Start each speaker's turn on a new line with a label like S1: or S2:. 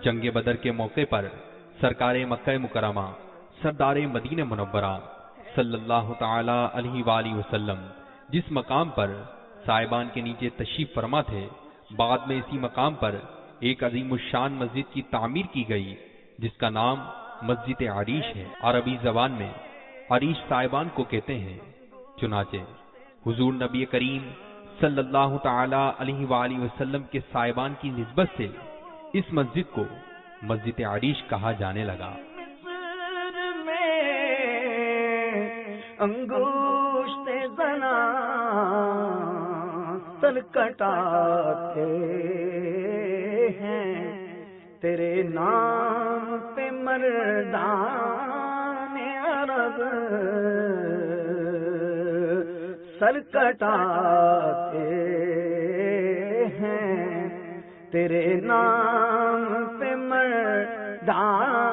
S1: جنگ بدر کے موقع پر سرکار مکہ مکرمہ سردار مدینہ منورہ صلی اللہ تعالی علیہ وآلہ وسلم جس مقام پر صاحبان کے نیچے تشریف فرما تھے، بعد میں اسی مقام پر ایک عظیم الشان مسجد کی تعمیر کی گئی جس کا نام مسجد عریش ہے۔ عربی زبان میں عریش صاحبان کو کہتے ہیں۔ چنانچہ حضور نبی کریم صلی اللہ تعالی علیہ وآلہ وسلم کے صاحبان کی نسبت سے اس مسجد کو مسجد عریش کہا جانے لگا۔
S2: مصر میں انگشت زنا سر کٹاتے ہیں، تیرے نام پہ مردان عرب سر کٹاتے ہیں، تیرے نام پہ مردان